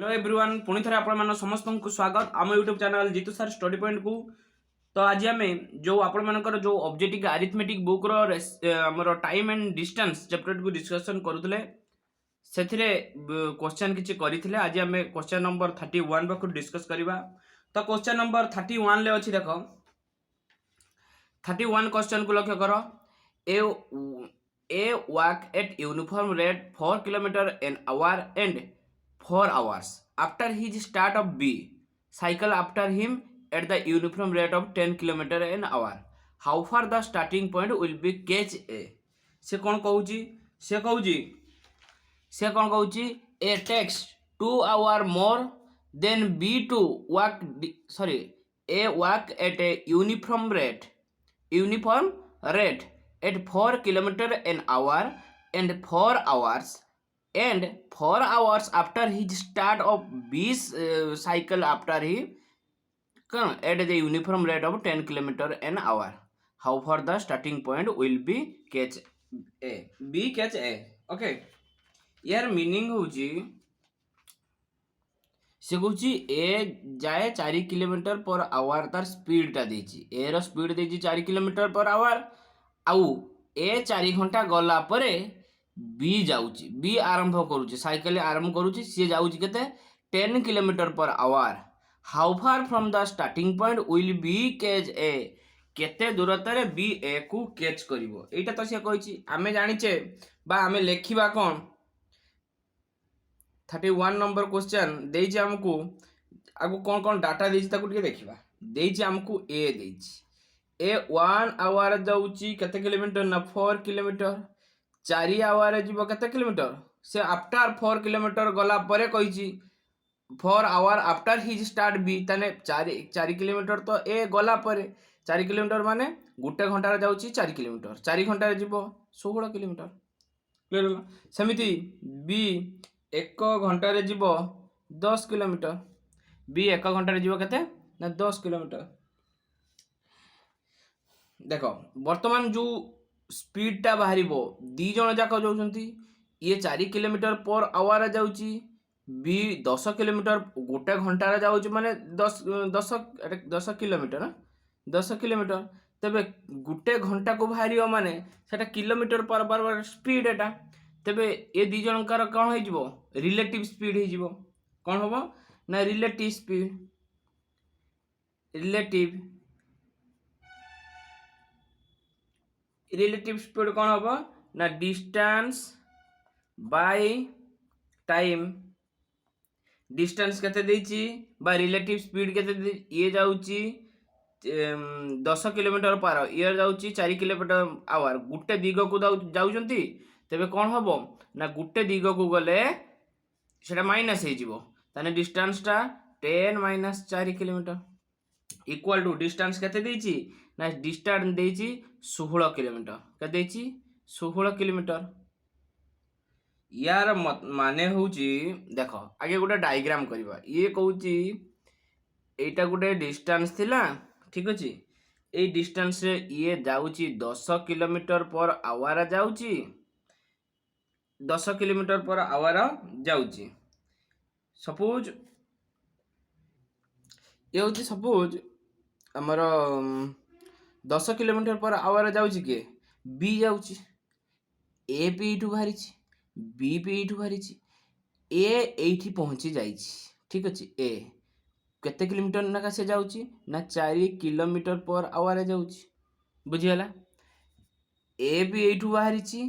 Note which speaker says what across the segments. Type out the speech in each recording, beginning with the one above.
Speaker 1: Hello everyone पुणी थे आपण समस्त को स्वागत आम YouTube channel Jeetu sir study point को। तो आज आम जो आपण जो ऑब्जेक्टिव अरिथमेटिक बुक रमर टाइम एंड डिस्टेंस चैप्टर को डिस्कशन करूले से क्वेश्चन किसी करते आज आम क्वेश्चन नंबर 31 पाक डिस्कस करवा। तो क्वेश्चन नंबर 31 ले अच्छी देख 31 क्वेश्चन को लक्ष्य कर ए walk at uniform rate 4 km an hour and 4 hours after his start of B cycle after him at the uniform rate of 10 km an hour. How far the starting point will be catch A? से कौन कहूची से कौन कहूची A takes 2 hour more than B to walk A walk at a uniform rate at 4 km an hour and 4 hours and 4 hours after his start of B's cycle after he at the uniform rate of 10 km an hour. How far the starting point will be catch A? B catch A. Okay. यार meaning होची से कहूची ए जाए 4 kilometre per our तार स्पीडटा देची ए रो speed देची 4 kilometre per our आउ ए 4 घंटा गला परे बी जाउची बी आरंभ करूची साइकिल आरंभ करूची सी जाउची केते 10 kilometre per our. How far from the starting point will be catch a केते दूरतारे बी ए को कैच करिवो एटा तो से कहिची आमे जानिचे बा आमे लेखिबा कोन 31 नंबर क्वेश्चन देइछि हमकु आगु कोन कोन डाटा देइछि ताकु टिके देखिबा. देइछि हमकु ए देइछि ए 1 आवर जाउछि केते किलोमीटर ना 4 किलोमीटर 4 आवर जीवो केते किलोमीटर से आफ्टर 4 किलोमीटर गला परे कहिछि 4 आवर आफ्टर हिज स्टार्ट बी तने 4 किलोमीटर तो ए गला परे 4 किलोमीटर माने गुटे घंटा रे जाउछि 4 किलोमीटर 4 घंटा रे जीवो 16 किलोमीटर. क्लियर होला समिति बी 1 घंटा रे जीवो 10 किलोमीटर बी 1 घंटा रे जीवो केते ना 10 किलोमीटर. देखो वर्तमान जो स्पीड टा बाहरिबो दी जण जाक जाउछंती ये 4 किलोमीटर पर आवर जाउची बी 10 किलोमीटर गोटे घंटा रे जाउची माने 10 किलोमीटर 10 किलोमीटर तबे गोटे घंटा को बाहरियो माने सेटा किलोमीटर पर स्पीड एटा तबे ए दी जनकार कोन हो जिवो रिलेटिव स्पीड हो जिवो कोन होबो ना रिलेटिव स्पीड कौन हम ना डिस्टेंस बाय टाइम डिस्टेंस केते देछि बा रिलेटिव स्पीड केते ये जाउची 10 किलोमीटर पर ये जाउची 4 किलोमीटर आवर गुटे दिग को जाउचंती तेबे कौन हम ना गुटे दिग को गले सेटा माइनस हे जिवो ताने डिस्टेंस टा 10 minus 4 kilometre equal to distance केते देछि ना डिस्टेंस देछि 16 किलोमीटर के देछि 16 किलोमीटर. यार माने होउची देखो आगे गोटे डायग्राम करबा ये कहउची एटा गोटे डिस्टेंस थिला ठीक अछि ए डिस्टेंस रे ये जाउची 10 किलोमीटर पर आवर जाउची 10 किलोमीटर पर आवर जाउची सपोज ये होची सपोज हमर 10 किलोमीटर पर आवर जाउची के बी जाउची ए पे इठू बाहरिची बी पे इठू बाहरिची ए एठी पहुंची जाइची ठीक अछि ए केते किलोमीटर ना से जाउची ना 4 किलोमीटर पर आवर जाउची बुझियला ए भी एठू बाहरिची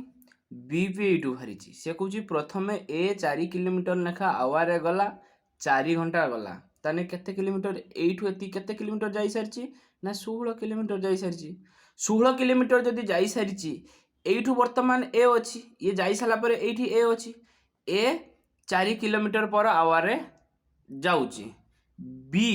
Speaker 1: बी पे इठू बाहरिची से कहूची प्रथमे ए 4 किलोमीटर लेखा आवर गला 4 घंटा गला ताने केते किलोमीटर एठू एती केते किलोमीटर जाई सारची ना 16 किलोमीटर जाई सारची 16 किलोमीटर जदी जाई सारची एठू वर्तमान ए अछि ये जाई साला पर एठी ए अछि ए 4 किलोमीटर पर आवर जाउची बी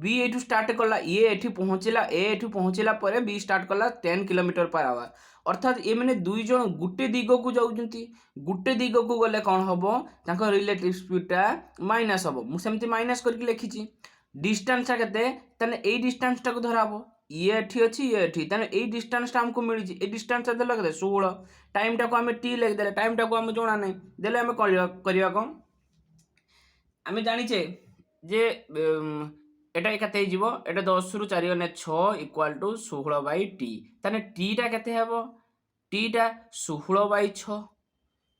Speaker 1: बी एठू स्टार्ट कला ये एठी पहुंचला ए एठू पहुंचला पर बी स्टार्ट कला 10 किलोमीटर पर आवर अर्थात ये माने दुई जण गुटे दिग को जाउजंती गुटे दिग को गले कोन हबो ताको रिलेटिव स्पीड टा माइनस हबो मु सेमति माइनस करके लिखिची डिस्टेंस टा केते तने ए डिस्टेंस टा को धराबो ये एठी अछि ये एठी तने ए डिस्टेंस टा हमको मिलिची ए डिस्टेंस टा देला केते 16 टाइम टा को हमें टी लिख देले टाइम टा को हम जोना नै देले हमें करिया कोन आमे जानिचे जे एटा केते जीवो एटा 10 रु 4 गने 6 इक्वल टू 16 बाई टी ताने टी टा केते हेबो टी टा 16 बाई 6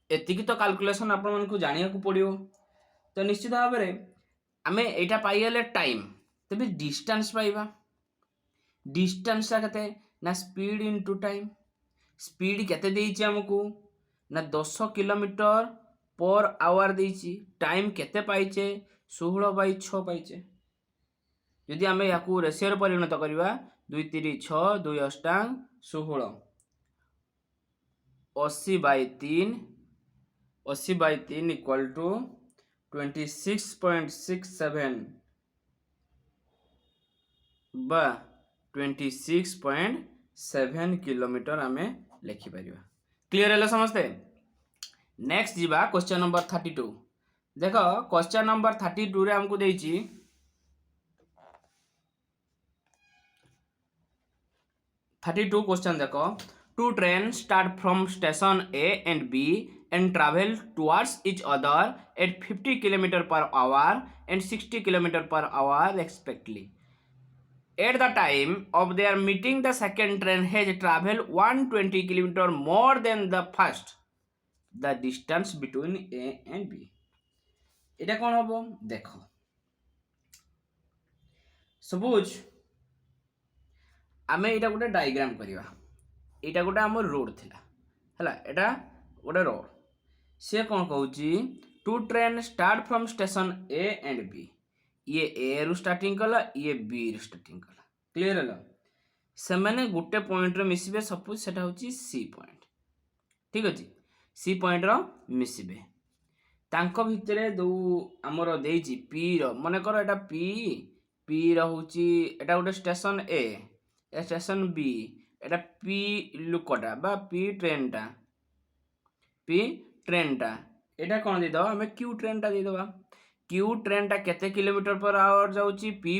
Speaker 1: एतिकी तो कैलकुलेशन आपण मन को जानिया को पड़ियो तो निश्चित भाव में आमे एटा पाइले टाइम तबे डिस्टेंस पाइबा डिस्टेंस केते ना स्पीड इनटू टाइम स्पीड केते देइछि हमकू ना 10 किलोमीटर पर आवर देइछि टाइम केते पाइचे 16 बाई 6 पाइचे यदि आमे याकू रेशियो परिणत करिवा 2 3 6 2 अष्टांग 16 80 बाई 3 80 बाई 3 इक्वल टू 26.67 बा 26.7 किलोमीटर आमे लिखि परिबा क्लियर है समझते नेक्स्ट जीवा क्वेश्चन नंबर 32 देखो क्वेश्चन नंबर 32 रे हमको देइची 32 क्वेश्चन देखो two trains start from station A and B and travel towards each other at 50 km per hour and 60 km per hour respectively. At the time of their meeting, the second train has traveled 120 km more than the first. The distance between A and B. এটা কোন হবো দেখো suppose आमे এটা গোটে diagram करिवा एटा गोटे आम road थिला हला एटा गोटे रोड से कौन कहूची two train start from station A and B ये ए रु स्टार्टिंग कला ये बी रु स्टार्टिंग कला क्लियर हला से माने गोटे पॉइंट रे मिसिबे सपोज सेटा होची सी पॉइंट ठीक अछि सी पॉइंट रो मिसिबे तांको भितरे दो हमर देइची पी रो माने करो एटा पी रो होची एटा गोटे स्टेशन ए स्टेशन बी एटा पी लुकटा बा पी ट्रेनटा एटा कौन दे दो हमें क्यू ट्रेनटा दे दबा क्यू ट्रेनटा केते किलोमीटर पर आवर जाउची पी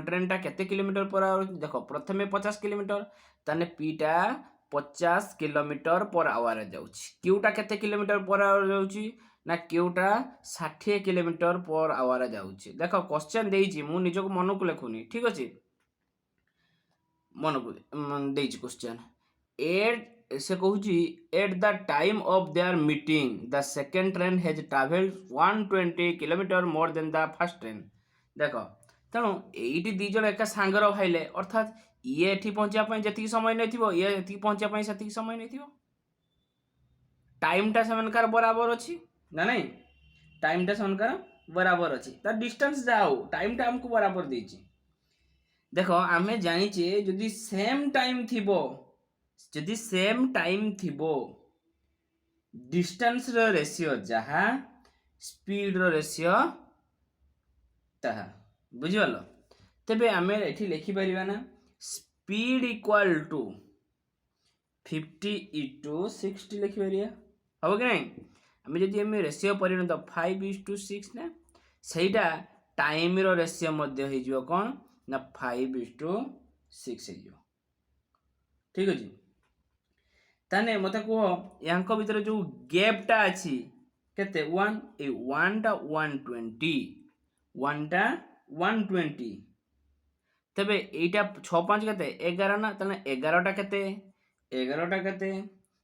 Speaker 1: ट्रेनटा केते किलोमीटर पर आवर देखो प्रथमे 50 किलोमीटर ताने पीटा 50 किलोमीटर पर आवर जाउची क्यूटा केते किलोमीटर पर आवर जाउची ना क्यूटा 60 किलोमीटर पर आवर जाउची देखो क्वेश्चन देइची मु निजको मन को लेखुनी ठीक अछि मन को देइची क्वेश्चन एट से कहूची at the time of their meeting the second train has travelled 120 kilometre more than the first train देखो तेणु एटी दी जण एका सांगर भाईले अर्थात ये एठी पहुंचा पई जति समय नथिबो ये एठी पहुंचा पई सति समय नथिबो टाइम टा सेमनकार बराबर अछि ना नहीं टाइम टा सेमनकार बराबर अछि त डिस्टेंस जाओ टाइम टा हमको बराबर देछि देखो आमे जानिचे जदि सेम टाइम थिबो जदि सेम टाइम थिबो डिस्टेंस रो रेशियो जहा स्पीड रो रेशियो ताहा बुझिबलो तबे आमे एठी लिखि परिबा ना स्पीड इक्वल टू 50 into 60 लिखि परिया हो कि नहीं आमे जदि आमे रेशियो परिणत 5:6 ना सेटा टाइम रो रेशियो मध्ये हे जिवो कोन ना 5:6 हे जिवो ठीक अछि ताने मते को यांको भीतर जो गैप टा अछि केते 1 ए 1 टा 120 1 टा 120 तबे एटा 6 5 केते 11 ना तने 11 टा केते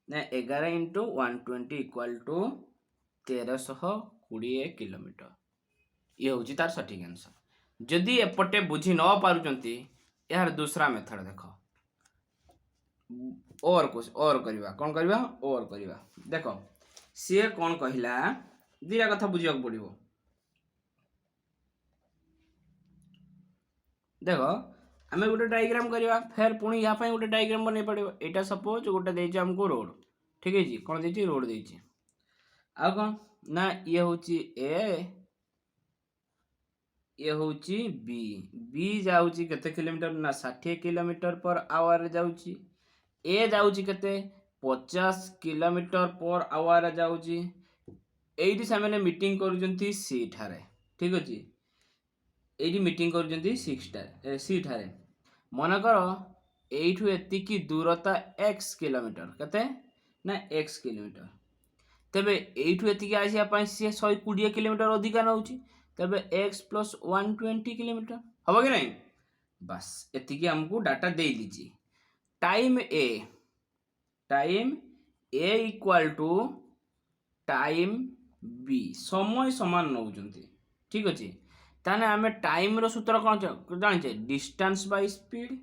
Speaker 1: ना 11 into 120 इक्वल टू 1320 किलोमीटर ये होची तार सटीक आंसर जदि एपटे बुझी न पारुचंती यार दूसरा मेथड देखो और कुछ और करवा कौन करवा और करवा देखो सी कौन कहला दीरा कथा बुझिया पड़ो देखो आमे गोटे डायग्राम करवा फिर पुणी या पई गोटे डायग्राम बनै पड़ो एटा सपोज गोटे देछि हमको रोड ठीक है जी कौन देछि रोड देछि आ कौन ना ये होची ए ये होची बी बी जाउची केते किलोमीटर ना 60 किलोमीटर पर आवर जाउची ए जाउची केते 50 किलोमीटर पर आवर जाउची एठी सामने मीटिंग करूजंती सी ठारे ठीक अछि एठी मीटिंग करूजंती 6 ठारे सी ठारे मन करो एठू एतिकी दूरता x किलोमीटर केते ना x किलोमीटर तबे एठू एतिकी आसिया पई से 120 किलोमीटर अधिका नउची तबे x प्लस 120 किलोमीटर हम कि नहीं बस एतिकी हमको डाटा दे दीजिए time a equal to time b समय समान नौचंती ठीक अच्छे ताने आमे टाइम रो सूत्र कौन जाने डिस्टेंस बाय स्पीड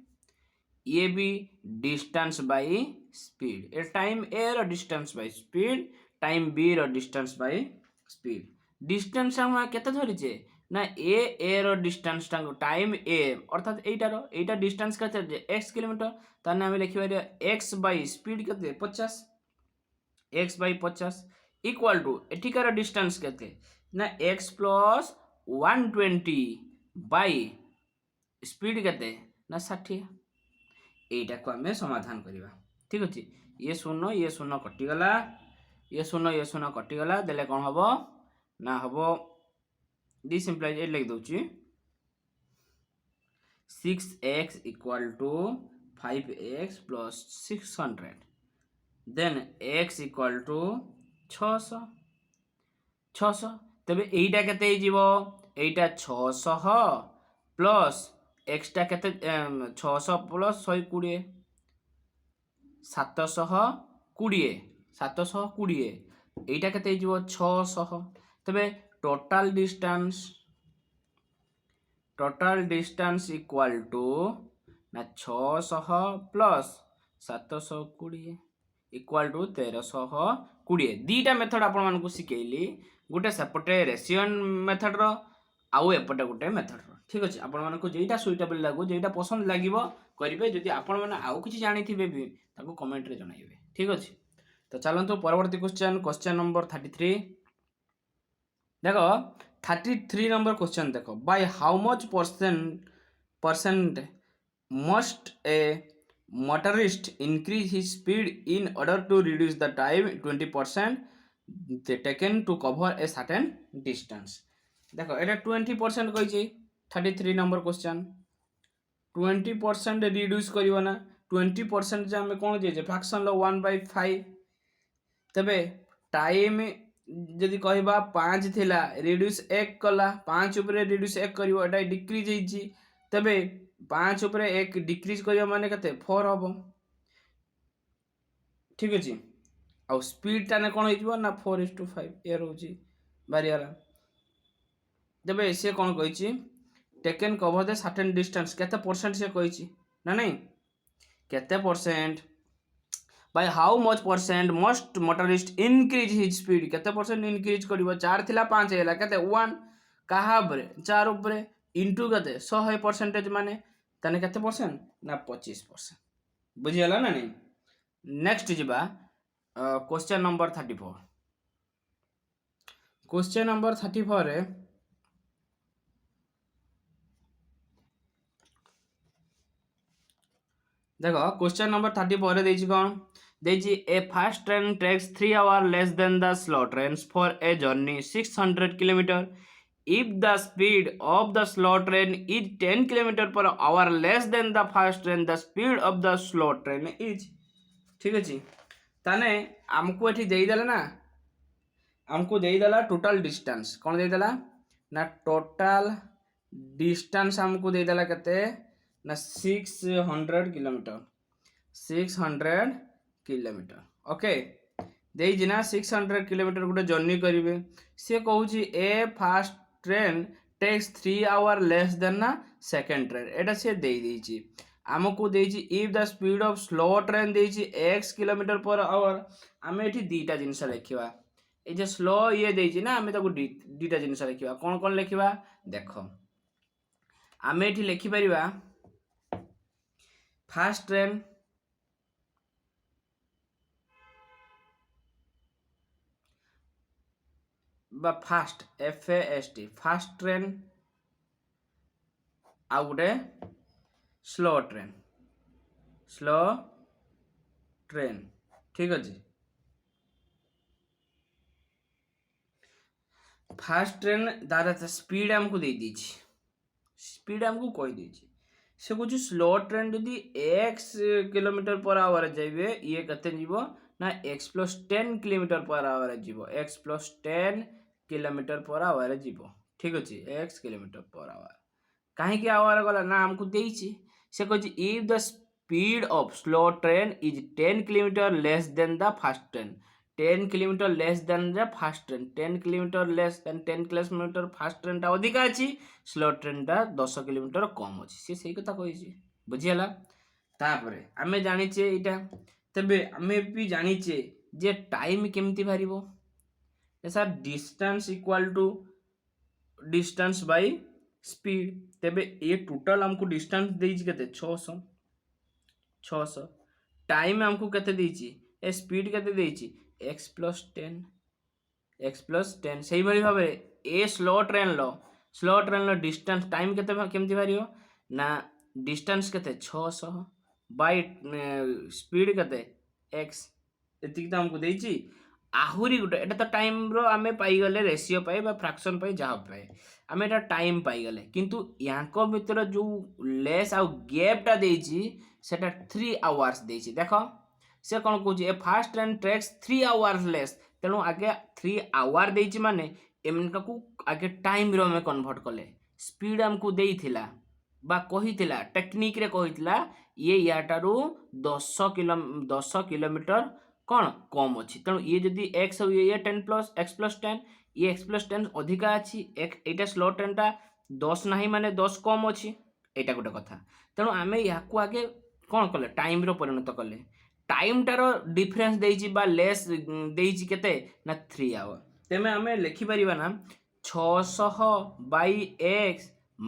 Speaker 1: ये भी distance by speed a time a रो distance by speed time b रो डिस्टेंस बाय स्पीड डिस्टेंस हम केते धरिचे ना ए रो डिस्टेंस टाइम ए अर्थात एटा डिस्टेंस केते x किलोमीटर ताने हम लिखि परिया x बाय स्पीड केते 50 x बाय 50 इक्वल टू एठिकार डिस्टेंस केते ना x प्लस 120 बाय स्पीड केते ना 60 एटा को हमें समाधान करिवा ठीक अछि ये शून्य कटिगला ये शून्य कटिगला देले कोन हबो ना हबो डिसिम्प्लाइज ए लिख दोची 6x equal to 5x plus 600 then x equal to 600 तबे एटा केते जीवो एटा 600 प्लस x टा केते 600 प्लस 120 720 एटा केते जीवो 600 तबे टोटल डिस्टेंस इक्वल टू ना 600 प्लस 720 इक्वल टू 1320 दीटा मेथड आपण मानकु सिकेली गोटे सेपटे रेशियन मेथड रो आउ एपटे गोटे मेथड रो ठीक अछि आपण मानकु जेटा सुइटेबल लागो जेटा पसंद लागिवो करिवे जदि आपण माने आउ किछि जानिथिबे भी ताको कमेंट रे जणाइबे ठीक अछि तो चलंतु परवर्ती क्वेश्चन नंबर 33 देखो 33 नंबर क्वेश्चन देखो bye how much percent must A motorist increase his speed in order to reduce the time 20% taken to cover a certain distance देखो एटा 20% कहि 33 नंबर क्वेश्चन 20% रिड्यूस करिवो ना 20% जे हमें कोन जे फ्रैक्शन लो 1/5 तबे टाइम जदि कहबा 5 थिला रिड्यूस 1 कला 5 ऊपर रिड्यूस 1 करिवो एटा डिक्रीज हेछि तबे 5 ऊपर 1 डिक्रीज करियो माने कते 4 हबो ठीक अछि आ स्पीड टाने कोन हेजिवो ना 4:5 ए रहउछि बारियाला तबे से कोन कहिछि taken cover the certain distance केते परसेंट से कहिछि ना नहीं केते percent by how much percent must motorist increase his speed केते परसेंट इनक्रीज करिवो 4 थिला 5 हैला केते 1 काहा ऊपर 4 ऊपर इनटू केते 100% माने तने केते परसेंट ना 25% बुझियला ना नहीं नेक्स्ट जिबा क्वेश्चन नंबर 34 क्वेश्चन नंबर 34 रे देखो क्वेश्चन नंबर 34 रे देछि कोन देछि a fast train takes 3 hour less than the slow trains for a journey 600 kilometre if the speed of the slow train is 10 km per hour less than the fast train the speed of the slow train is ठीक अछि ताने हमको एठी देई देला ना हमको देई देला टोटल डिस्टेंस कोन देई देला ना टोटल डिस्टेंस हमको देई देला कते ना 600 किलोमीटर 600 किलोमीटर ओके देई जिना 600 किलोमीटर गुटे जर्नी करिवे से कहूची a fast train takes 3 hour less than ना सेकंड ट्रेन एटा से देई देछि हमको देछि if the speed of slow train देछि x किलोमीटर पर आवर हमें एठी दीटा जिंस लिखिबा ए जे स्लो ये देछि ना हमें ताको दीटा जिंस लिखिबा कोन कोन लिखिबा देखो हमें एठी लिखि परिबा फास्ट ट्रेन बा फास्ट FAST फास्ट ट्रेन आ गुटे स्लो ट्रेन ठीक अछि फास्ट ट्रेन दादा स्पीड हमको दे दीछि स्पीड हमको कहि दीछि से कुछ स्लो ट्रेन यदि x किलोमीटर पर आवर जाइबे ये कते जीवो ना x + 10 किलोमीटर पर आवर जीवो x + 10 किलोमीटर पर आवर जीवो ठीक अच्छे x किलोमीटर पर आवर कहीं आवर गला ना आमको देइछि से कहछि if the speed of slow train is 10 kilometre less than the fast train 10 kilometre less than the fast train 10 kilometre less than 10 kilometre fast train टा अधिक अछि स्लो ट्रेन टा 10 किलोमीटर कम अछि से सही कथा कहिछि बुझियला तापरे आमे जानिचे एटा तबे आमे भी जानिचे जे टाइम केमती भारिबो sir distance equal to distance by speed तेबे ये टोटल हमको डिस्टेंस देइछि केते 600 टाइम हमको केते देइछि ए स्पीड केते देइछि x + 10 x + 10 सही भली भाबे ए स्लो ट्रेन लो डिस्टेंस टाइम केते केमती भारियो ना डिस्टेंस केते 600 बाय स्पीड केते x एतिक त हमको देइछि आहुरी गुटे एटा तो टाइम रो आमे पाई गले रेशियो पाई बा फ्रैक्शन पाई जहा पाई आमे एटा टाइम पाई गले किंतु यांको भीतर जो लेस आ गैप टा देइछि सेटा 3 आवर्स देइछि देखो से कोन कहूछि a fast train takes 3 hours less तेनु आगे 3 आवर देइछि माने एमनका को आगे टाइम रो में कन्वर्ट कले स्पीड हमको देइथिला बा कहिथिला टेक्निक रे कहिथिला ये याटारू 10 किलोमीटर कौन कम अच्छी तेणु ये जदि एक्स ये 10 प्लस एक्स प्लस 10 ये एक्स प्लस 10 अधिका अच्छी एटा स्लो ट्रेन टा 10 नहीं माने 10 कम अच्छी एटा गोटे कथा तेणु आम या आगे कौन कले टाइम रो परिणत कले टाइम टार डिफरेंस देइछि बा लेस देइछि केते ना 3 आवर तेमे आमे लिखि परिबा ना 600 by x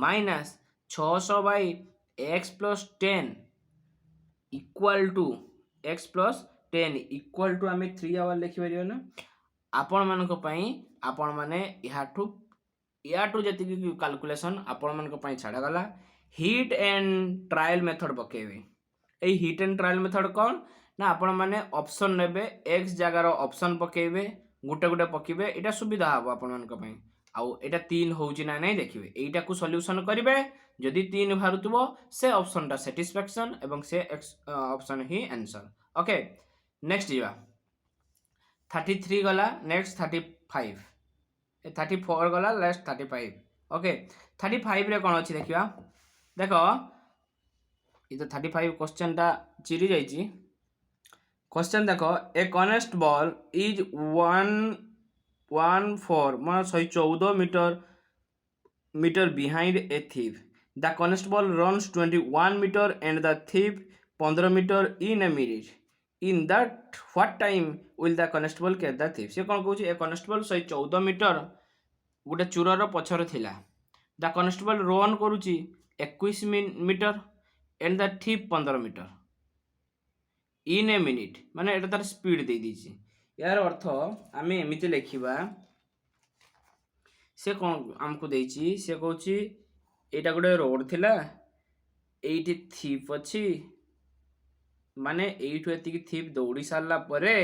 Speaker 1: minus 600 by x plus 10 equal to x plus 10 equal to आमे 3 आवर लिखि परिबा ना आपण मानको पई आपण माने याठू जति कैलकुलेशन आपण मानको पई छाडा गला हिट एंड ट्रायल मेथड पकेबे a hit and trial method कोन ना आपण माने ऑप्शन नेबे x जगार ऑप्शन पकेबे गुटे गुटे पकेबे एटा सुविधा हबो आपण मानको पई आउ एटा 3 होउची ना नै देखिबे एटा को सॉल्यूशन करिवे जदि 3 भारुतबो से ऑप्शन टा सैटिस्फैक्शन एवं से ऑप्शन ही आंसर ओके नेक्स्ट जीवा 33 गला नेक्स्ट 35 34 गला लास्ट 35 ओके 35 रे कोन अछि देखिबा देखो इ तो 35 क्वेश्चन टा चिरी जाइछि क्वेश्चन देखो ए कनेस्ट बॉल इज 114 मान 114 metre behind a thief the constable runs 21 metre and the thief 15 metre in a minute in that what time will the constable catch the thief से कोन कहूछि ए कनेस्टेबल 114 मीटर गोटे चोरर पछर थिला the constable run करूछि 21 metre and the thief 15 metre in a minute माने एटा तार स्पीड दे दीछि यार अर्थ आमे एमिति लेखिबा से कोन हमको देछि से कहूछि एटा गोटे रोड थिला एइठी thief अछि माने एइठु एतिकी thief दौड़ी सारला परे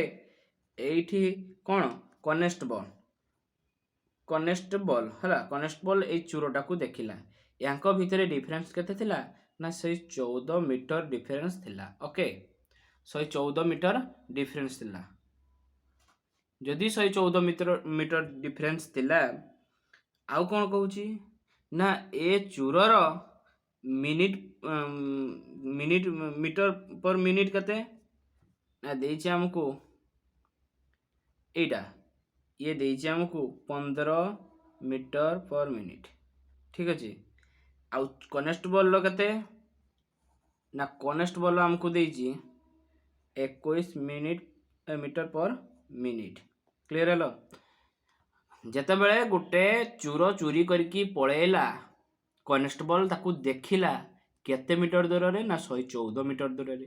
Speaker 1: एइठी कोन कनेस्टेबल हला कनेस्टेबल ए चोरटा को देखिला यांको भितरे डिफरेंस केते थिला ना 114 मीटर डिफरेंस थिला ओके 114 मीटर डिफरेंस थिला जदि 114 मीटर डिफरेंस थिला आउ कोन कहूछि ना ए चोरर मिनिट मीटर पर मिनिट कते ना देइछि हमको एटा ये देइछि हमको 15 मीटर पर मिनिट ठीक अछि आउ कनेस्टेबल लो कते ना कनेस्टेबल हमको देइछि 21 मीटर पर मिनिट क्लियर हेलो जते बेले गुटे चोर चोरी करके पळेला कनेस्टेबल ताकू देखिला केते मीटर दूर रे ना 114 मीटर दूर रे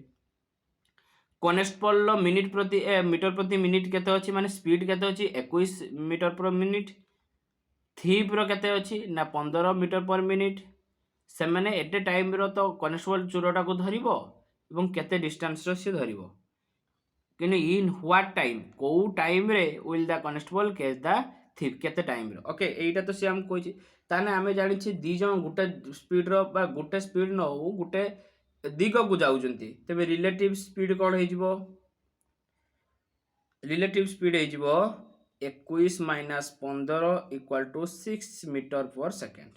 Speaker 1: कनेस्टेबल लो मीटर प्रति मिनिट केते अछि माने स्पीड केते अछि 21 मीटर पर मिनिट thief रो केते अछि ना 15 मीटर पर मिनिट से माने एटे टाइम रो तो कनेस्टेबल चोरटा को धरिबो एवं केते डिस्टेंस रो से धरिबो किने इन व्हाट टाइम को टाइम रे will the constable catch the thief केते टाइम रे ओके एइटा तो से हम कहछि ताने आमे जानि छी दी जण गुटे स्पीड रो बा गुटे स्पीड न हो गुटे दिग को जाउजंती तबे रिलेटिव स्पीड कोन हे जिवो रिलेटिव स्पीड हे जिवो 21 minus 15 equal to 6 metre per second.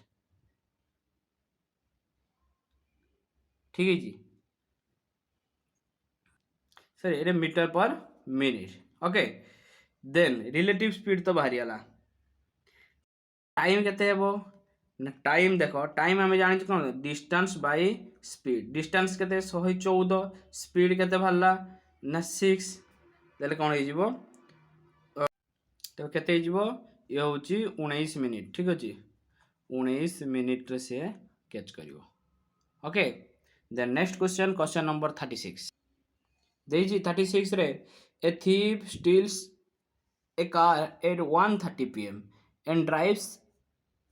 Speaker 1: ठीक है जी सर ये metre per minute. Okay then relative speed तो बाहरी गला। टाइम केते हेबो ना टाइम देखो टाइम आम जानी कौन डिस्टेंस बाय स्पीड। डिस्टेंस केते 114 स्पीड केते बाहरला ना 6 देले कौन हो तो केते ये हूँ 19 मिनिट। ठीक अच्छे 19 मिनिट रे से कैच करियो। Okay then next question question number 36 देजी 36 रे ए thief steals a car at 1:30 p.m. and drives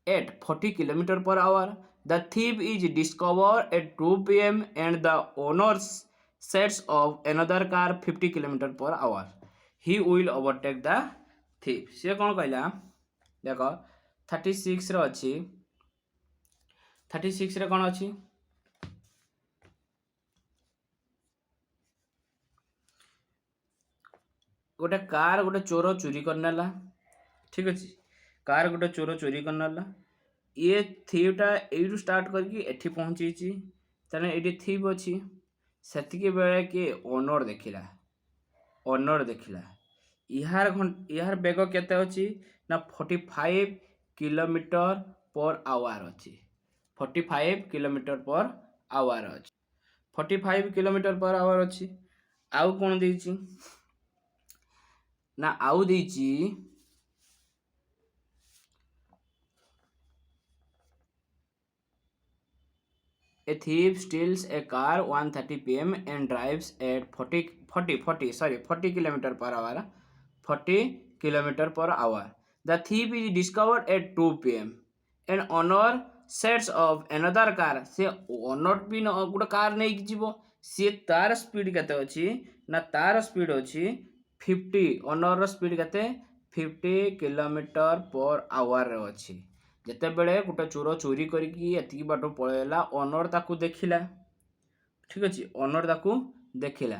Speaker 1: at 40 km per hour. The thief is discovered at 2 p.m. and the owner sets of another car 50 km per hour. He will overtake the thief. से कौन कहला देख 36 रे अच्छी 36 रे कौन अच्छी गोटे कार गोटे चोर चोरी करनेला। ठीक अच्छे कार गोटे चोर चोरी करनेला ये थीवटा यू स्टार्ट करके एठी पहुँची ताने ये थीव अच्छी से बेले किए ओनर देखला यार बेग केते अच्छी ना 45 किलोमीटर पर आवर अच्छी 45 किलोमीटर पर आवर अच्छी 45 किलोमीटर पर आवर अच्छी। आउ कौन देची ना आउ देची A thief steals a car 1:30 p.m. and drives at 40 km per hour. 40 km per hour. The thief is discovered at 2 p.m. An owner sets of another car. से owner भी गोटे car नहीं जीव सी तार स्पीड केते अछि ना तार स्पीड अछि 50 ओनर स्पीड केते 50 किलोमीटर पर आवर अछि। जिते बड़े गोटे चोर चोरी करके एतिकी बाट पळेला ओनर ताकू देखिला। ठीक अच्छे ओनर ताकू देखिला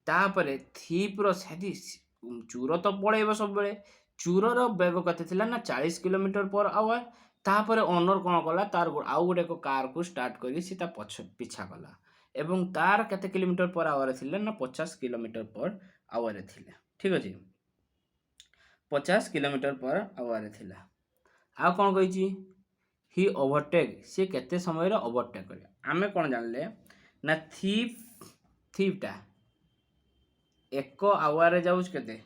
Speaker 1: तापरे थीप रो चोर तो पळेब सब बेले चोर बेग केते ना 40 किलोमीटर पर आवर। तापरे ओनर कौन कला तार आउ गोटे कार को स्टार्ट करी सी ता पीछा कला एवं तार केते किलोमीटर पर आवर थिले ना 50 किलोमीटर पर आवर थिले। ठीक अच्छे 50 किलोमीटर पर आवर थिला। आ कौन कही हि ओवरटेक सी केते समय ओवरटेक कर आमे कौन जानले ना थीपटा 1 आवर जाऊँ केते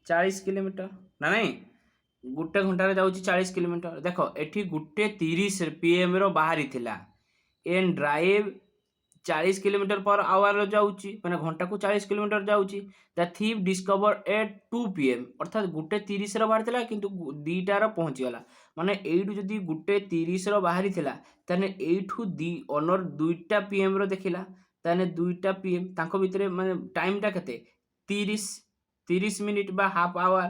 Speaker 1: 40 किलोमीटर ना नहीं गोटे घंटा जाऊँ 40 किलोमीटर। देख एठी गोटे 30 PM रो बाहरी थिला and drive 40 kilometre per hour जाऊँगी मैंने घंटा को 40 किलोमीटर जाऊँगी। The thief discover at 2 PM अर्थात गोटे 30 बाहर था कि 2टार पहुँचीगला माने एठू जदि गोटे 30 बाहरी था ताने एठू ओनर 2टा PM रो देखिला ताने 2टा PM तांको भितरे माने टाइमटा केते 30 मिनिट बा हाफ आवर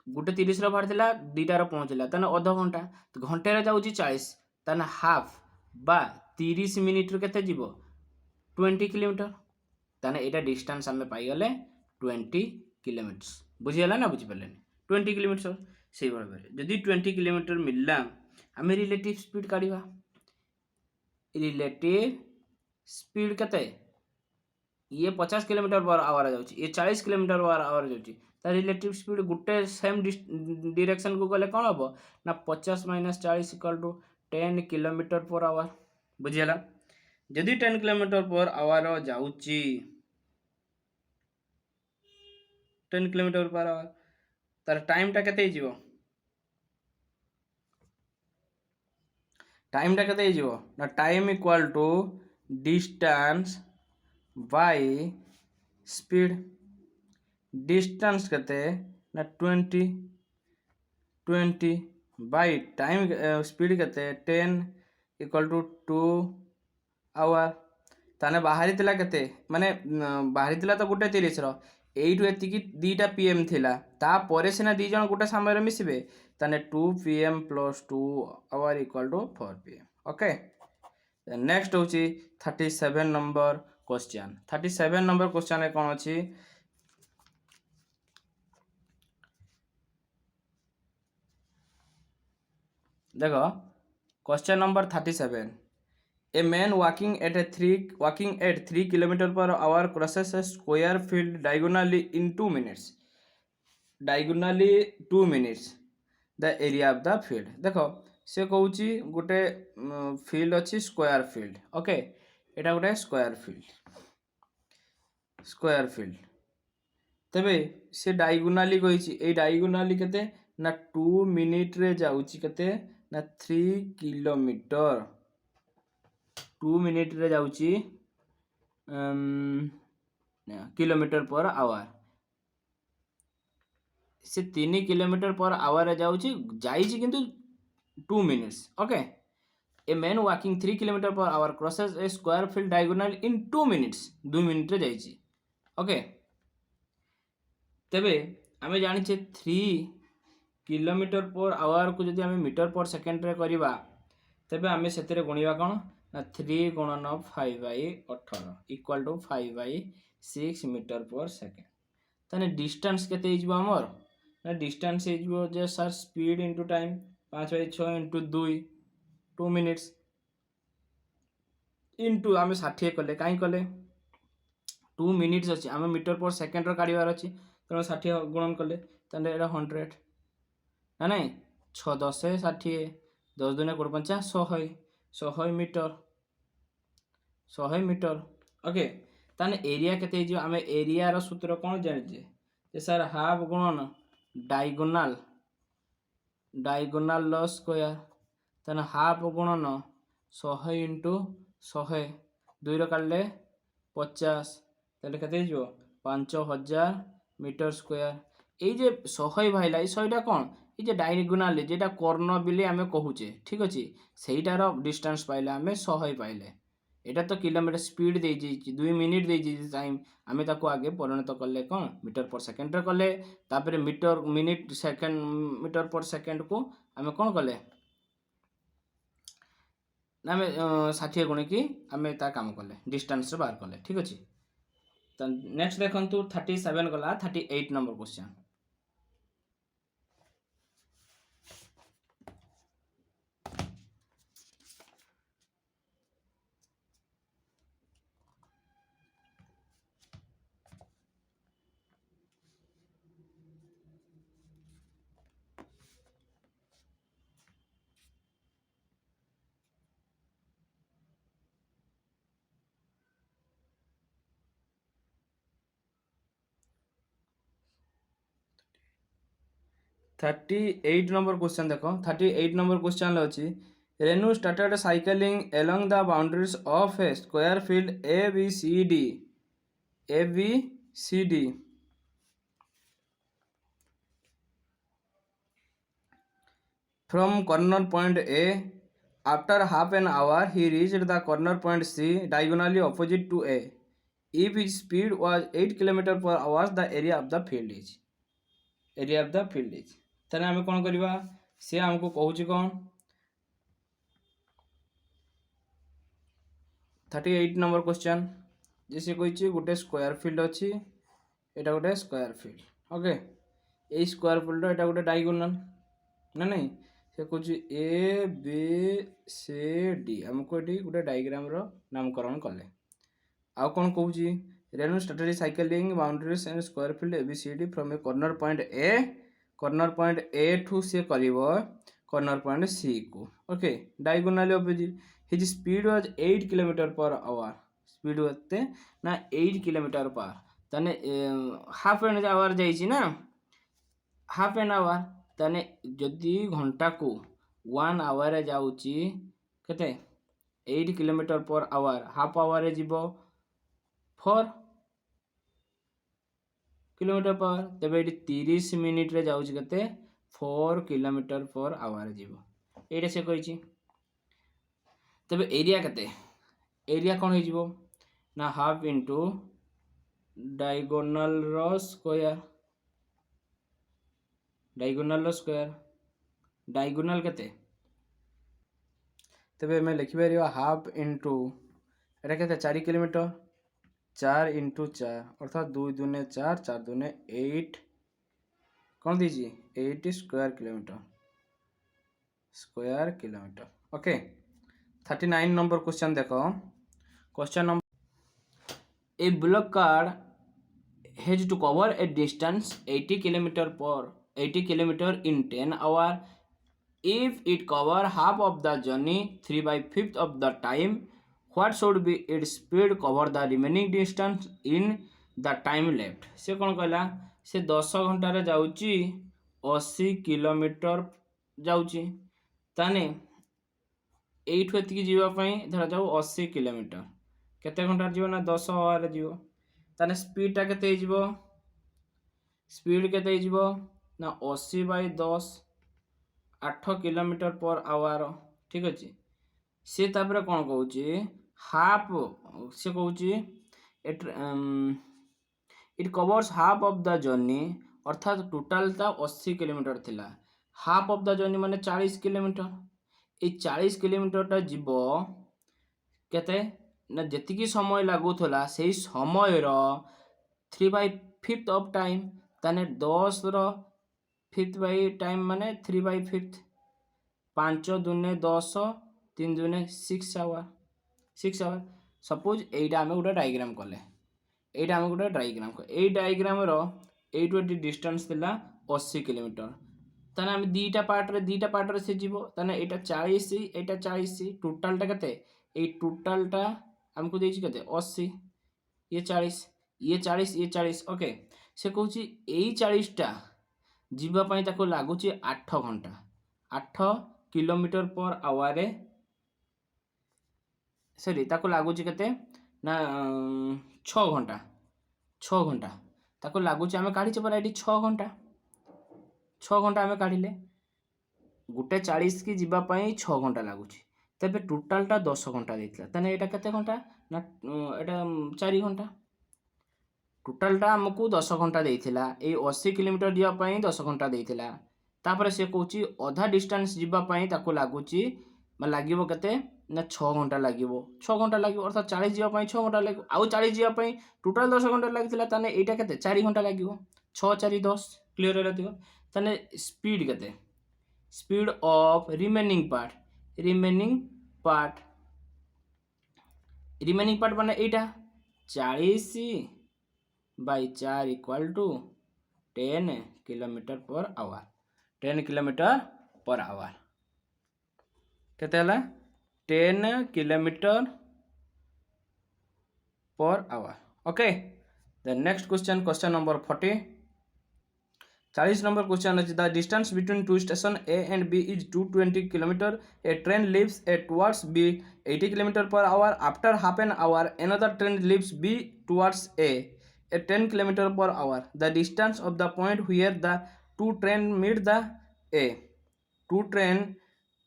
Speaker 1: गोटे 30 बाहर था 2टार पहुँचला ताने अध घंटा तो घंटे जाऊँगी 40 ताने हाफ बा 30 मिनिट केते जीवो 20 किलोमीटर ताने एटा डिस्टेंस आमे पाइगले 20 किलोमीटर बुझीगला ना बुझीपारे 20 किलोमीटर से भाव जदि 20 किलोमीटर मिलला आमे रिलेटिव स्पीड काढ़ा रिलेटिव स्पीड केते ये 50 किलोमीटर पर आवर जाउची ये 40 किलोमीटर पर आवर जाउची ता रिलेटिव स्पीड गुटे सेम डायरेक्शन को गले कोन हबो ना 50 - 40 = 10 किलोमीटर पर आवर बुझीगला। जदि 10 किलोमीटर पर आवर जाउची 10 किलोमीटर पर आवर तार टाइम टा केते हिजिवो टाइम टा केते हिजिवो ना time equal to distance by speed distance केते ना 20 बाय टाइम स्पीड केते 10 = 2 आवर ताने बाहरी थिला केते माने बाहरी थिला तो गोटे 30 रो एइठू एतिकी 2टा PM थिला ता परे सिना दी जण गोटे समय रे मिसिबे ताने 2 PM + 2 hour = 4 PM। Okay next होची 37 नंबर क्वेश्चन 37 नंबर क्वेश्चन रे कोन अछि देखो question number 37। A man walking at 3 km/h crosses a square field diagonally in 2 minutes. Diagonally 2 minutes. The area of the field. देखो से कौची गोटे field अच्छी square field. Okay एटा गोटे square field तेबे से डायगोनाली कही ए डायगोनाली केते ना 2 मिनिट रे जाउची केते ना 3 किलोमीटर 2 मिनिट रे जाउची किलोमीटर पर आवर से 3 किलोमीटर पर आवर रे जाइची किंतु 2 minutes. Okay a man walking 3 km/h crosses a square field diagonal in 2 minutes 2 minute रे जाइची। ओके तेबे आमे जानिछे 3 km/h को जदि आमे मीटर पर सेकेंड रे करिबा तेबे आमे सेतिरे गुणिबा कोन ना 3 गुणन 5/18 equal to 5/6 metre per second. ताने डिस्टेंस केते हिजबो हमर ना डिस्टेंस हिजबो जे sir speed into time 5/6 into 2 minutes into आमे 60 कले काई कले 2 मिनिट्स अछि आमे मीटर पर सेकेंड रो काढिबार अछि तेणु 60 गुणन कले ताने एटा 100 ना नहीं 6 10 60 10 दुने 50 100 मीटर। ओके ताने एरिया केते हिजो आमे एरिया रो सूत्र कोन जानिजे जे सर हाफ गुणन डायगोनल लो स्क्वायर ताने हाफ गुणन 100 इनटू 100 2 रो काढले 50 ताले केते हिजो 5000 मीटर स्क्वायर। এই যে 100 ভাইলা এই 100টা কোন এই যে ডায়াগোনাল যেটা কর্ণ বিলে আমি কহুচে ঠিক আছে সেইটার ডিসটেন্স পাইলে আমি 100 পাইলে এটা তো কিলোমিটার স্পিড দেই যাইছি 2 মিনিট দেই যাইছি টাইম আমি তাকে আগে পরিণত করলে কোন মিটার पर সেকেন্ড রে কলে তারপরে মিটার पर সেকেন্ড को আমি কোন কলে ना आम 60 गुणिकी आम ता काम कले डिस्टेंस बाहर कले ठीक अच्छे। तो नेक्स्ट देखु 37 गला 38 नंबर क्वेश्चन। 38 नंबर क्वेश्चन देखो 38 नंबर क्वेश्चन अच्छी Renu started cycling along the boundaries of a square field ABCD from corner point A. After half an hour he reached the corner point C diagonally opposite to A. If his speed was 8 km/h the area of the field is ताने आमे कोन करबा से हमको कहूची कोन 38 number question जैसे कहिची गोटे square field अछि एटा गोटे square field. Okay a square field एटा गोटे डायगोनल ना नहीं से कहूची ए बी सी डी हमको एटी गोटे डायग्राम रो नामकरण कले आ कोन कहूची Renu started cycling boundaries and square field ABCD from a corner point A to से करिवो कॉर्नर पॉइंट सी को। Okay diagonally opposite his speed was 8 km/h speed होते ना 8 km/h ताने हाफ एन आवर जाइছি ना हाफ एन आवर ताने जदि घंटा को 1 आवर रे जाउची केते 8 km/h हाफ आवर रे जीवो 4 km/h तेबे एटी 30 मिनिट रे जाउची केते 4 km/h जीवो एटा से कहिची। तेबे एरिया केते एरिया कोन हे जीवो ना हाफ इनटू डायगोनल रो स्क्वायर डायगोनल केते तेबे मैं लिखि परिबा हाफ इनटू एटा केते 4 किलोमीटर 4 इनटू 4 अर्थात 2 दुने 4 4 दुने 8 कौन दीजिए 8 square kilometre square kilometre. Okay 39 number question देखो। Question number a block car has to cover a distance 80 kilometer in 10 hour. If it cover half of the journey 3/5 of the time, what should be its speed cover the remaining distance in the time left? से कौन कहला से 10 घंटा रे जाउची 80 kilometre जाउची ताने एइठु एतिकी जीवा पई धरा जाऊ 80 किलोमीटर केते घंटा जीव ना 10 आवर जीव ताने स्पीड टा केते जीव स्पीड केते जीव ना 80/10 8 किलोमीटर पर आवर ठीक अछि से तापर कौन कहूची हाफ से कहूची it covers half of the journey अर्थात टोटल ता 80 किलोमीटर थिला हाफ ऑफ द जर्नी माने 40 किलोमीटर ए 40 किलोमीटर टा जीव केते ना जेतिकी समय लागुथला सेही समय रो 3/5 ऑफ टाइम ताने 10 रो 5th बाई टाइम माने 3/5 5 दुने 10 3 दुने 6 आवर सपोज एटा आमे गोटे डायग्राम कले एटा आमे गोटे डायग्राम को ए डायग्राम रो एटू एटी डिस्टेंस थिला 80 किलोमीटर ताने आमे दीटा पार्ट रे से जीवो ताने एटा 40 एटा 40 टोटल टा कते ए टोटल टा हमको देछि कते 80 ये 40 ये 40 ये 40 ओके से कहूची एई 40 टा जीवा पई ताको लागुची 8 घंटा 8 किलोमीटर पर आवर रे सॉरी ताको लागुची कते ना 6 घंटा ताको लागुची आमे काढी छ पर एटी 6 घंटा आमे काढिले गुटे 40 की जीवा पई 6 घंटा लागुची तबे टोटल टा 10 घंटा देथिला तने एटा कते घंटा ना एटा 4 घंटा टोटल टा हमकू 10 घंटा देथिला ए 80 किलोमीटर जीवा पई 10 घंटा देथिला तापर से कहूची अधा डिस्टेंस जीवा पई ताको लागुची म लागिवो कते ना 6 घंटा लागिवो 6 घंटा लागिवो अर्थात 40 जीवा पई 6 घंटा लागिवो आउ 40 जीवा पई टोटल 10 घंटा लागिथिला तने एटा कते 4 घंटा लागिवो 6 4 10 क्लियर रहतिबो तने स्पीड कते स्पीड ऑफ रिमेनिंग पार्ट माने एटा 40/4 equal to 10 kilometre per hour 10 kilometre per hour केते हला 10 kilometre per hour okay the next question number 40 40 number question is the distance between two station A and B is 220 km. A train leaves A towards B 80 km per hour. After half an hour, another train leaves B towards A at 10 km per hour. The distance of the point where the two train meet the A. Two train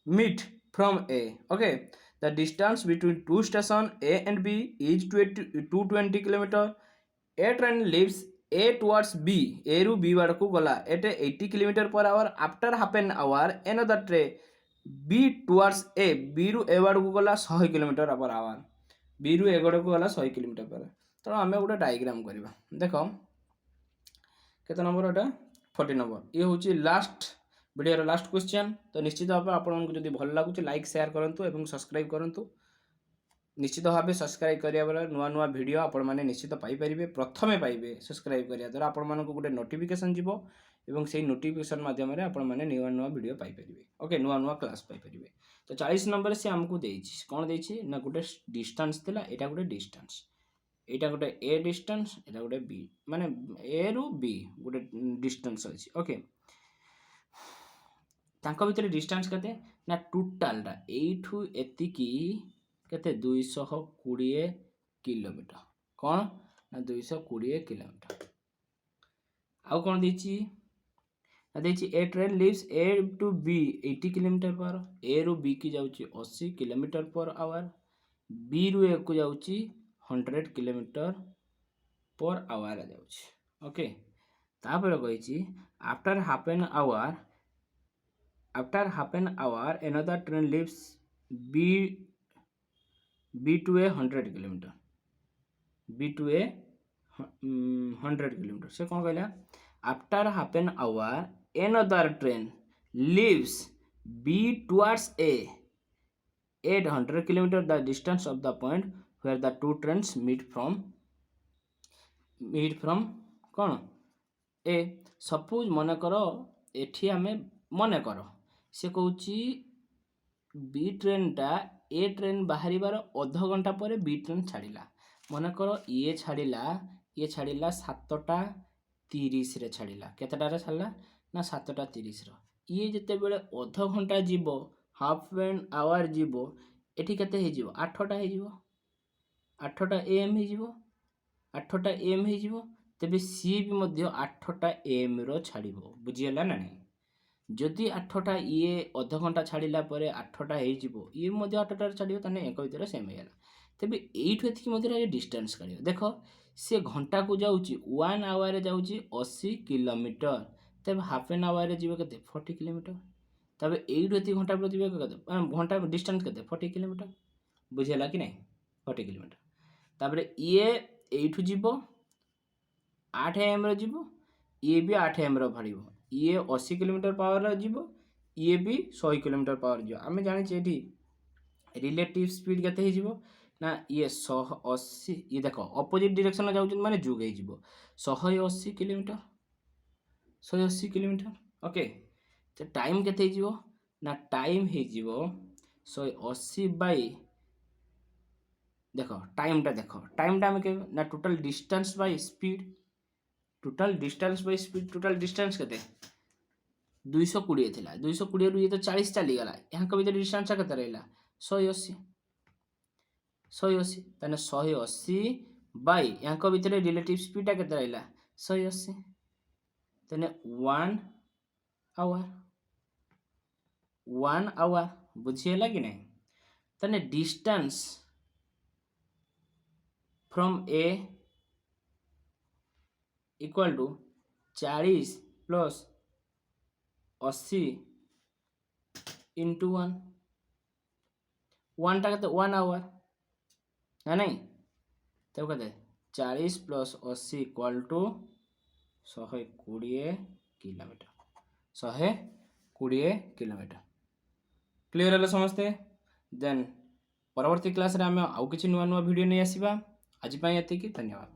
Speaker 1: meet from A. Okay. The distance between two station A and B is 220 km. A train leaves A towards B. A रू B वाड़ को गला एटे 80 kilometre per hour after half an our another train B towards A. B रू A वाड़ को गला 100 kilometre per our B रू A वाड़ को गला 100 kilometre पर तो आमे गोटे डायग्राम करबा देखो केते नंबर एटा 40 नंबर ये होची लास्ट वीडियो रो लास्ट क्वेश्चन तो निश्चित भाव आपन को जदी भल लागुची लाइक शेयर करंतु एवं सब्सक्राइब करंतु निश्चित भाव सब्सक्राइब करिया बेला नुआ वीडियो आपण माने निश्चित पाई परिबे प्रथमे पाइबे सब्सक्राइब करिया द्वारा आपण मानको गोटे नोटिफिकेशन जिवो एवं सेही नोटिफिकेशन माध्यम रे आपण माने नुआ वीडियो पाई परिबे ओके नुआ क्लास पाई परिबे तो 40 नंबर से हमकू देइछि कोन देइछि ना गोटे डिस्टेंस थिला एटा गोटे डिस्टेंस एटा गोटे ए डिस्टेंस एटा गोटे बी माने ए रु बी गोटे डिस्टेंस अछि ओके तांको भितर डिस्टेंस कते ना टोटल टा एठू एतिकी केते 220 किलोमीटर कौन ना 220 किलोमीटर आउ कौन देछि ना देछि a train leaves A to B 80 kilometre per ए रु बी की जाउची 80 किलोमीटर पर आवर बी रु ए को जाउची 100 किलोमीटर पर आवर जाउची ओके तापर कहिछि after half an hour another train leaves B to a 100 kilometre B to a 100 kilometre से कौन कहला after half an hour another train leaves B towards A at 100 km the distance of the point where the two trains meet from କ'ଣ ଏ suppose ମନେକର ଏଠି ଆମେ ମନେକର ସେ କହୁଛି ବି ଟ୍ରେନଟା ଏ ଟ୍ରେନ ବାହାରିବାର ଅଧଘଣ୍ଟା ପରେ ବି ଟ୍ରେନ ଛାଡ଼ିଲା। ମନେକର ଇଏ ଛାଡ଼ିଲା 7:30ରେ ଛାଡ଼ିଲା। କେତେଟାରେ ଛାଡ଼ିଲା ନା 7:30ର। ଇଏ ଯେତେବେଳେ ଅଧଘଣ୍ଟା ଯିବ ହାଫ୍ ଆନ୍ ଆୱାର ଯିବ ଏଠି କେତେ ହେଇଯିବ 8ଟା ହେଇଯିବ 8ଟା AM ହେଇଯିବ 8ଟା AM ହେଇଯିବ। ତେବେ ସିଏ ବି ମଧ୍ୟ 8ଟା AM ର ଛାଡ଼ିବ। ବୁଝିଗଲା ନା ନାହିଁ? ଯଦି 8ଟା ଇଏ ଅଧଘଣ୍ଟା ଛାଡ଼ିଲା ପରେ 8ଟା ହେଇଯିବ ଇଏ ମଧ୍ୟ 8ଟାରେ ଛାଡ଼ିବ ତାହେଲେ ଏକ ଭିତରେ ସେମ୍ ହେଇଗଲା। ତେବେ ଏଇଠୁ ଏତିକି ମଧ୍ୟରେ ଡିଷ୍ଟାନ୍ସ କାଢ଼ିବ। ଦେଖ ସେ ଘଣ୍ଟାକୁ ଯାଉଛି 1 ଆୱାରରେ ଯାଉଛି 80 କିଲୋମିଟର। ତେବେ ହାଫ୍ ଆନ୍ ଆୱାରରେ ଯିବ କେତେ 40 କିଲୋମିଟର। ତାପରେ ଏଇଠୁ ଏତିକି ଘଣ୍ଟା ପ୍ରତି ଯିବ କେତେ ଘଣ୍ଟା ଡିଷ୍ଟାନ୍ସ କେତେ 40 କିଲୋମିଟର। ବୁଝିଗଲା କି ନାହିଁ 40 କିଲୋମିଟର। ତାପରେ ଇଏ ଏଇଠୁ ଯିବ 8 AM ରେ ଯିବ ଇଏ ବି 8 AM ର ବାହାରିବ। ଇଏ 80 କିଲୋମିଟର ପାୱାରରେ ଯିବ ଇଏ ବି 100 କିଲୋମିଟର ପାୱାର ଯିବ। ଆମେ ଜାଣିଛେ ଏଠି ରିଲେଟିଭ ସ୍ପିଡ କେତେ ହେଇଯିବ ନା ଇଏ 180 ଇଏ ଦେଖ ଅପୋଜିଟ ଡିରେକ୍ସନରେ ଯାଉଛନ୍ତି ମାନେ ଯୁଗ ହେଇଯିବ 180 କିଲୋମିଟର 180 କିଲୋମିଟର। ଓକେ ତ ଟାଇମ କେତେ ହେଇଯିବ ନା ଟାଇମ ହେଇଯିବ 180 ବାଇ ଦେଖ ଟାଇମଟା ଆମେ କେବେ ନା total distance by speed total distance केते 220 थिला 220 रु ये तो 40 चली गला यहाँ के भीतर डिस्टेंस केते रहला 180 तने 180 बाय यहाँ के भीतर रिलेटिव स्पीड केते रहला 180 तने 1 आवर बुझिएला कि नहीं। तने distance from A equal to 40 plus 80 into 1 टा कहते 1 आवर है नहीं तब कहते 40 plus 80 equal to 120 kilometre 120 kilometre. Clear है समस्ते। देन परवर्ती क्लास रे आम आउ किछि नुआ नुआ वीडियो नहीं आसीबा। आज पाई एतिकी धन्यवाद।